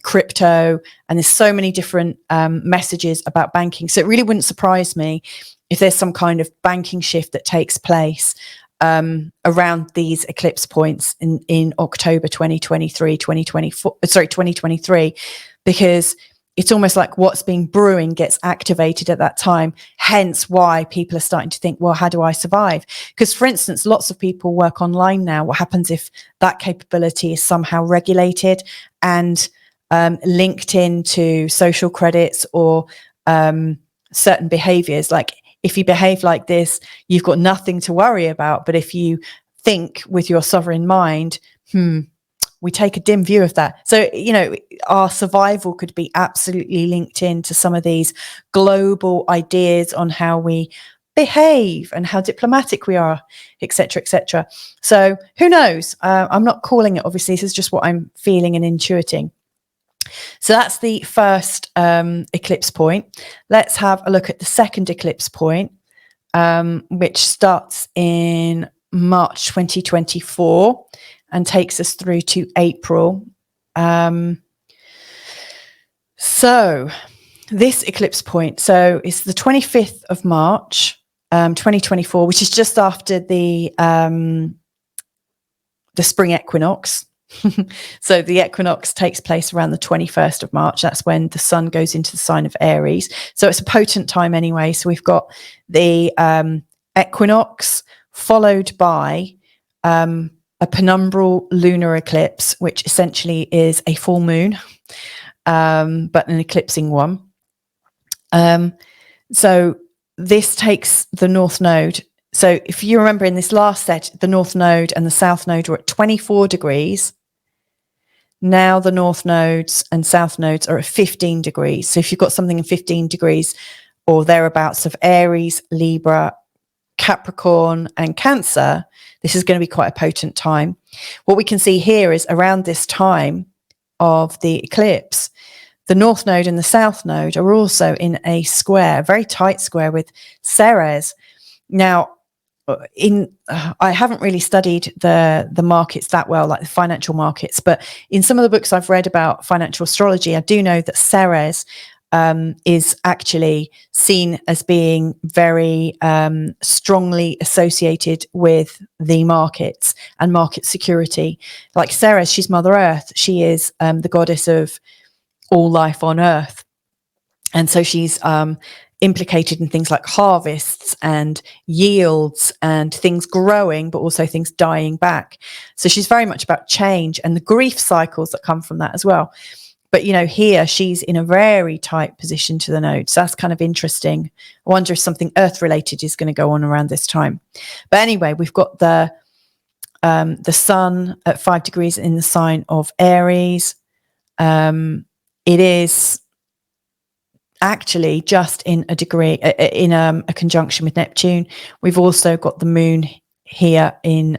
crypto. And there's so many different messages about banking. So it really wouldn't surprise me if there's some kind of banking shift that takes place around these eclipse points in October 2023, because it's almost like what's been brewing gets activated at that time, hence why people are starting to think, well, how do I survive? Because, for instance, lots of people work online now. What happens if that capability is somehow regulated and linked into social credits or certain behaviors? Like, if you behave like this, you've got nothing to worry about. But if you think with your sovereign mind, we take a dim view of that. So, you know, our survival could be absolutely linked into some of these global ideas on how we behave and how diplomatic we are, etc., etc. So who knows? I'm not calling it, obviously. This is just what I'm feeling and intuiting. So that's the first eclipse point. Let's have a look at the second eclipse point, which starts in March 2024 and takes us through to April. So this eclipse point, so it's the 25th of March, 2024, which is just after the spring equinox. So the equinox takes place around the 21st of March. That's when the sun goes into the sign of Aries. So it's a potent time anyway. So we've got the equinox followed by a penumbral lunar eclipse, which essentially is a full moon, but an eclipsing one. So this takes the North Node. So if you remember in this last set, the North Node and the South Node were at 24 degrees. Now the North Nodes and South Nodes are at 15 degrees. So if you've got something in 15 degrees or thereabouts of Aries, Libra, Capricorn and Cancer, this is going to be quite a potent time. What we can see here is around this time of the eclipse, the North Node and the South Node are also in a square, a very tight square with Ceres. Now, I haven't really studied the markets that well, like the financial markets, but in some of the books I've read about financial astrology, I do know that Ceres is actually seen as being very strongly associated with the markets and market security. Like Ceres, she's Mother Earth. She is the goddess of all life on Earth. And so she's implicated in things like harvests and yields and things growing, but also things dying back. So she's very much about change and the grief cycles that come from that as well. But, you know, here she's in a very tight position to the node. So that's kind of interesting. I wonder if something Earth related is going to go on around this time. But anyway, we've got the sun at 5 degrees in the sign of Aries. It is actually just in a degree, in a conjunction with Neptune. We've also got the moon here in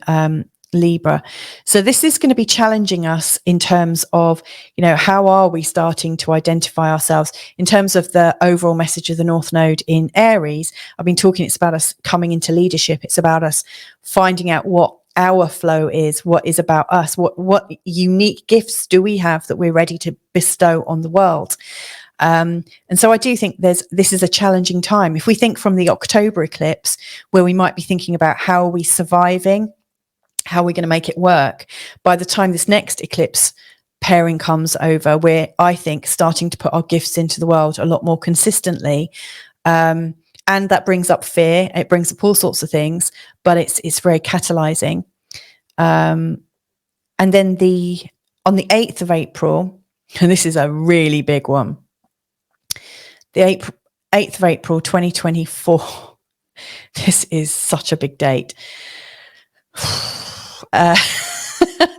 Libra. So this is going to be challenging us in terms of, you know, how are we starting to identify ourselves in terms of the overall message of the North Node in Aries. I've been talking, it's about us coming into leadership. It's about us finding out what our flow is, what is about us, what unique gifts do we have that we're ready to bestow on the world. And so I do think this is a challenging time. If we think from the October eclipse, where we might be thinking about how are we surviving, how are we going to make it work, by the time this next eclipse pairing comes over, we're, I think, starting to put our gifts into the world a lot more consistently. And that brings up fear. It brings up all sorts of things, but it's very catalyzing. And then on the 8th of April, and this is a really big one, the 8th of April, 2024. This is such a big date. I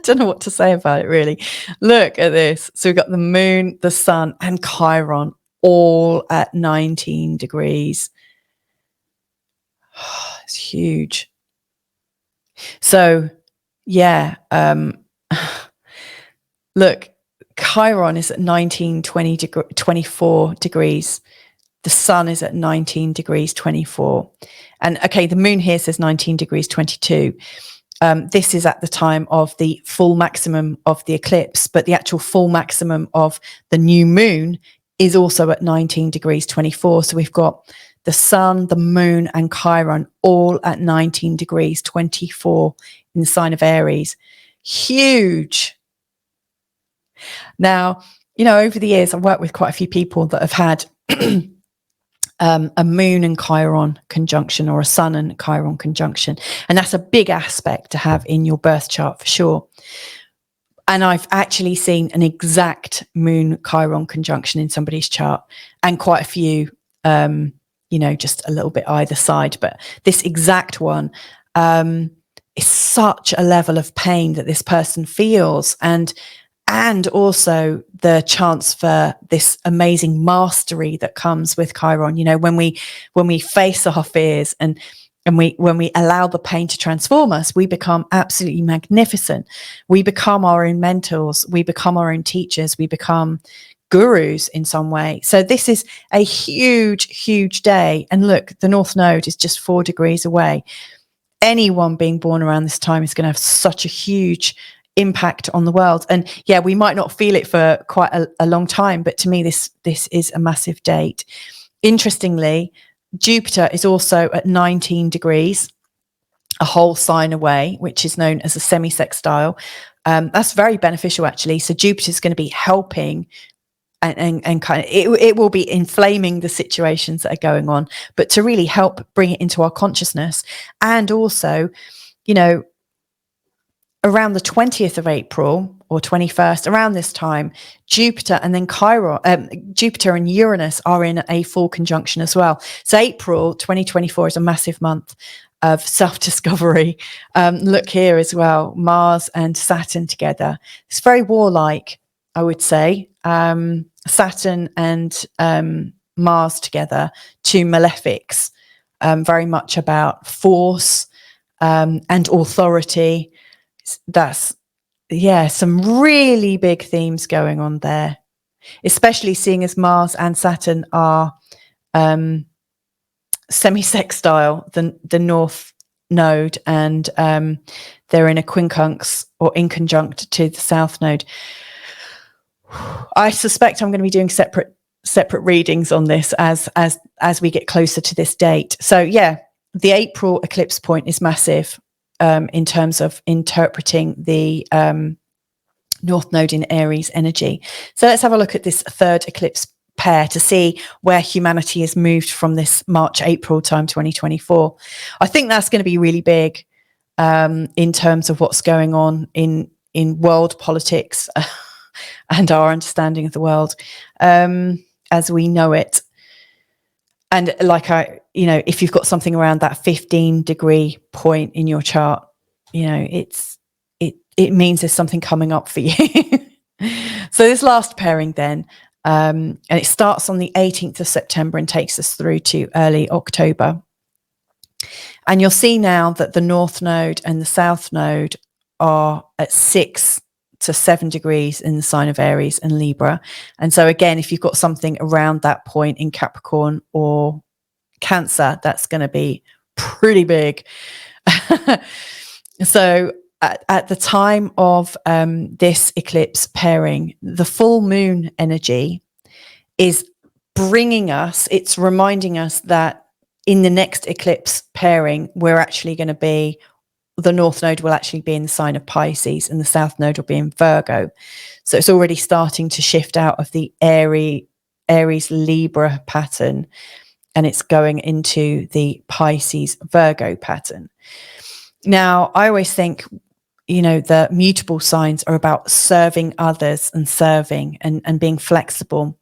don't know what to say about it, really. Look at this. So we've got the moon, the sun, and Chiron all at 19 degrees. It's huge. So, yeah. Look, Chiron is at 24 degrees. The sun is at 19 degrees 24. And okay, the moon here says 19 degrees 22. This is at the time of the full maximum of the eclipse, but the actual full maximum of the new moon is also at 19 degrees 24. So we've got the sun, the moon, and Chiron all at 19 degrees 24 in the sign of Aries. Huge. Now, you know, over the years, I've worked with quite a few people that have had a moon and Chiron conjunction or a sun and Chiron conjunction. And that's a big aspect to have in your birth chart for sure. And I've actually seen an exact moon Chiron conjunction in somebody's chart, and quite a few, you know, just a little bit either side. But this exact one is such a level of pain that this person feels, and also the chance for this amazing mastery that comes with Chiron. You know, when we face our fears and when we allow the pain to transform us, we become absolutely magnificent. We become our own mentors. We become our own teachers. We become gurus in some way. So this is a huge, huge day. And look, the North Node is just 4 degrees away. Anyone being born around this time is going to have such a huge impact on the world. And yeah, we might not feel it for quite a long time, but to me, this is a massive date. Interestingly, Jupiter is also at 19 degrees, a whole sign away, which is known as a semi-sextile. That's very beneficial, actually. So Jupiter's going to be helping and kind of, it will be inflaming the situations that are going on, but to really help bring it into our consciousness. And also, you know, around the 20th of April or 21st, around this time, Jupiter and then Chiron, Jupiter and Uranus are in a full conjunction as well. So April 2024 is a massive month of self-discovery. Look here as well, Mars and Saturn together. It's very warlike, I would say. Saturn and Mars together, two malefics, very much about force and authority. That's, yeah, some really big themes going on there, especially seeing as Mars and Saturn are semi-sextile, the North Node, and they're in a quincunx or inconjunct to the South Node. I suspect I'm going to be doing separate readings on this as we get closer to this date. So yeah, the April eclipse point is massive in terms of interpreting the North Node in Aries energy. So let's have a look at this third eclipse pair to see where humanity has moved from this March-April time 2024. I think that's going to be really big in terms of what's going on in world politics and our understanding of the world as we know it. And like if you've got something around that 15-degree point in your chart, it means there's something coming up for you. So this last pairing then, and it starts on the 18th of September and takes us through to early October. And you'll see now that the North Node and the South Node are at 6 to 7 degrees in the sign of Aries and Libra. And so again, if you've got something around that point in Capricorn or Cancer, that's going to be pretty big. So at the time of this eclipse pairing, the full moon energy is bringing us, it's reminding us that in the next eclipse pairing, we're actually going to be, the North Node will actually be in the sign of Pisces and the South Node will be in Virgo. So it's already starting to shift out of the Aries Libra pattern, and it's going into the Pisces Virgo pattern. Now, I always think, the mutable signs are about serving others and serving and being flexible.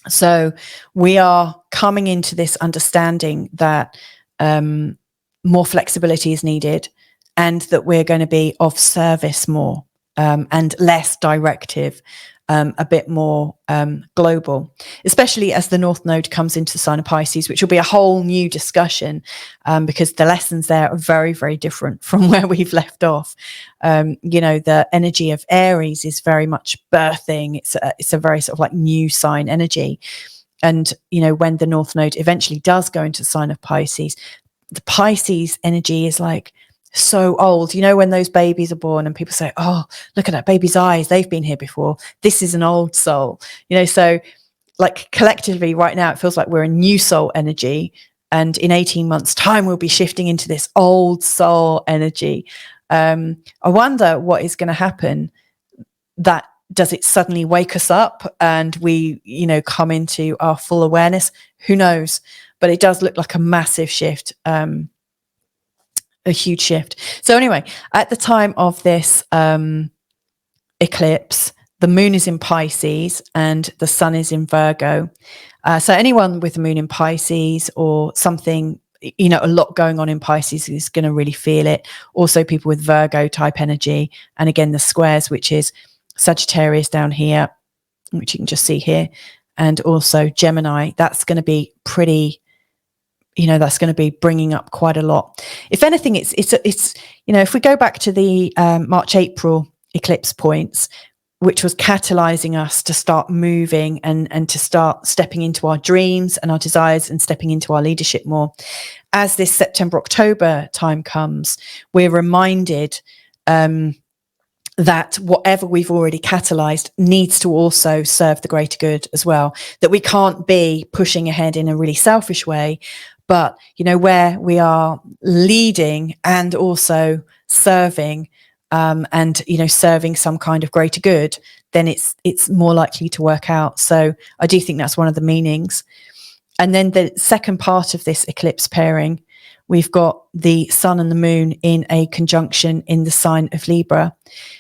So we are coming into this understanding that more flexibility is needed, and that we're going to be of service more and less directive, a bit more global, especially as the North Node comes into the sign of Pisces, which will be a whole new discussion because the lessons there are very, very different from where we've left off. The energy of Aries is very much birthing. It's a very sort of like new sign energy. And, when the North Node eventually does go into the sign of Pisces, the Pisces energy is like so old. When those babies are born and people say, oh, look at that baby's eyes, they've been here before, this is an old soul. So like collectively right now it feels like we're a new soul energy, and in 18 months time we'll be shifting into this old soul energy. I wonder what is going to happen. That does it suddenly wake us up and we come into our full awareness? Who knows? But it does look like a massive shift, a huge shift. So anyway, at the time of this eclipse, the moon is in Pisces and the sun is in Virgo. So anyone with the moon in Pisces or something, a lot going on in Pisces is going to really feel it. Also people with Virgo type energy. And again, the squares, which is Sagittarius down here, which you can just see here. And also Gemini, that's going to be pretty, that's going to be bringing up quite a lot. If anything, it's if we go back to the March-April eclipse points, which was catalyzing us to start moving and to start stepping into our dreams and our desires and stepping into our leadership more. As this September-October time comes, we're reminded that whatever we've already catalyzed needs to also serve the greater good as well, that we can't be pushing ahead in a really selfish way, but where we are leading and also serving, and, serving some kind of greater good, then it's more likely to work out. So I do think that's one of the meanings. And then the second part of this eclipse pairing, we've got the sun and the moon in a conjunction in the sign of Libra.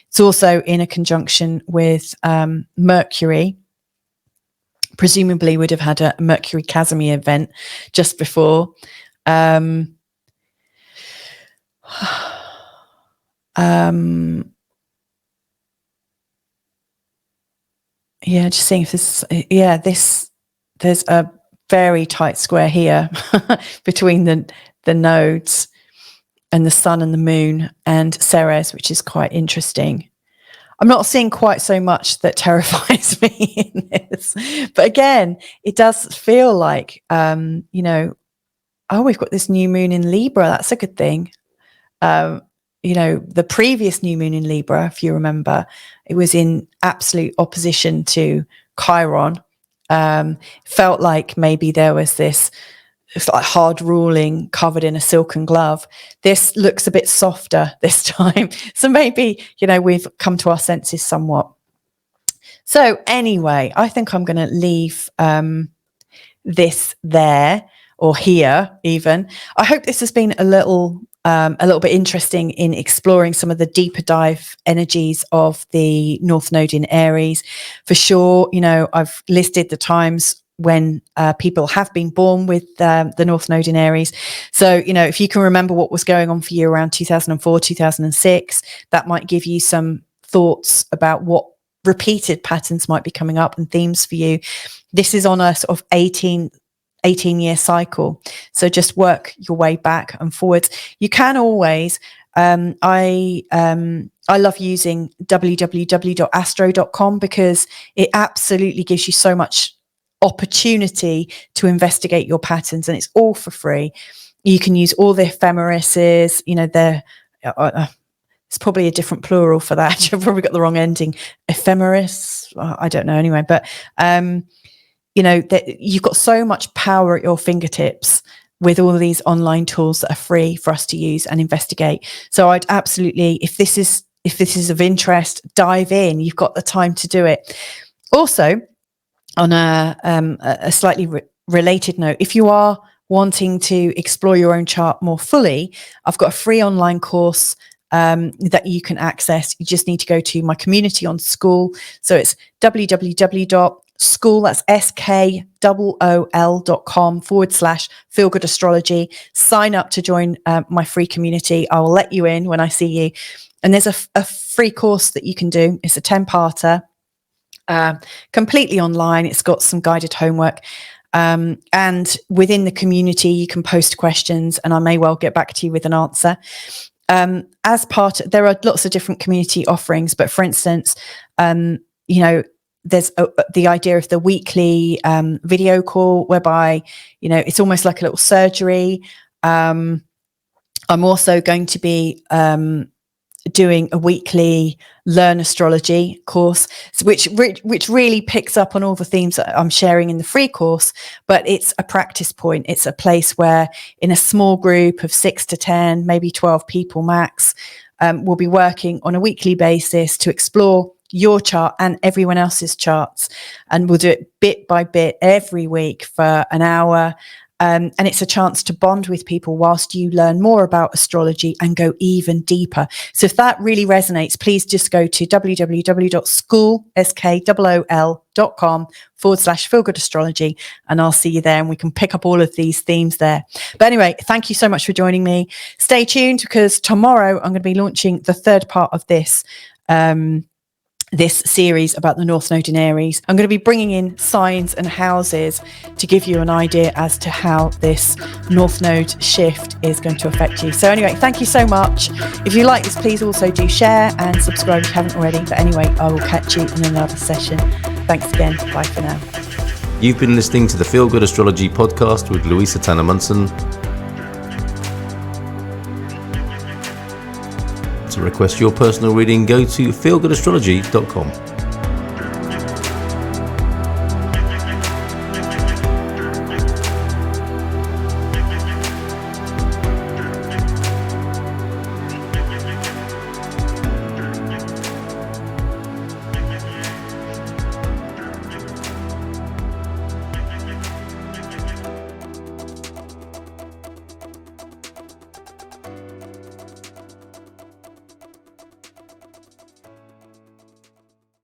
It's also in a conjunction with Mercury. Presumably would have had a Mercury Casimir event just before. Yeah, just seeing if there's a very tight square here between the nodes and the sun and the moon and Ceres, which is quite interesting. I'm not seeing quite so much that terrifies me in this, but again, it does feel like, we've got this new moon in Libra. That's a good thing. The previous new moon in Libra, if you remember, it was in absolute opposition to Chiron. Felt like maybe there was this like hard ruling covered in a silken glove. This looks a bit softer this time. So maybe, we've come to our senses somewhat. So anyway, I think I'm going to leave this there, or here even. I hope this has been a little bit interesting in exploring some of the deeper dive energies of the North Node in Aries. For sure, I've listed the times when people have been born with the North Node in Aries. So, if you can remember what was going on for you around 2004, 2006, that might give you some thoughts about what repeated patterns might be coming up and themes for you. This is on a sort of 18-year cycle. So just work your way back and forwards. You can always, I love using www.astro.com because it absolutely gives you so much opportunity to investigate your patterns, and it's all for free. You can use all the ephemerises, it's probably a different plural for that. You've probably got the wrong ending. Ephemeris, I don't know anyway, but that you've got so much power at your fingertips with all of these online tools that are free for us to use and investigate. So I'd absolutely, if this is of interest, dive in. You've got the time to do it. Also, on a slightly related note, if you are wanting to explore your own chart more fully, I've got a free online course that you can access. You just need to go to my community on School. So it's www.school, that's SKOOL.com/Feel Good Astrology. Sign up to join my free community. I will let you in when I see you. And there's a free course that you can do. It's a 10-parter. Completely online. It's got some guided homework, and within the community you can post questions and I may well get back to you with an answer. There are lots of different community offerings, but for instance, there's the idea of the weekly video call whereby it's almost like a little surgery. I'm also going to be doing a weekly Learn Astrology course, which really picks up on all the themes that I'm sharing in the free course, but it's a practice point. It's a place where in a small group of 6 to 10, maybe 12 people max, we'll be working on a weekly basis to explore your chart and everyone else's charts. And we'll do it bit by bit every week for an hour. And it's a chance to bond with people whilst you learn more about astrology and go even deeper. So if that really resonates, please just go to www.school.com/Feel Good Astrology, and I'll see you there and we can pick up all of these themes there. But anyway, thank you so much for joining me. Stay tuned because tomorrow I'm going to be launching the third part of this series about the North Node in Aries. I'm going to be bringing in signs and houses to give you an idea as to how this North Node shift is going to affect you. So anyway, thank you so much. If you like this, please also do share and subscribe if you haven't already. But anyway, I will catch you in another session. Thanks again. Bye for now. You've been listening to the Feel Good Astrology podcast with Louisa Munson. To request your personal reading, go to feelgoodastrology.com.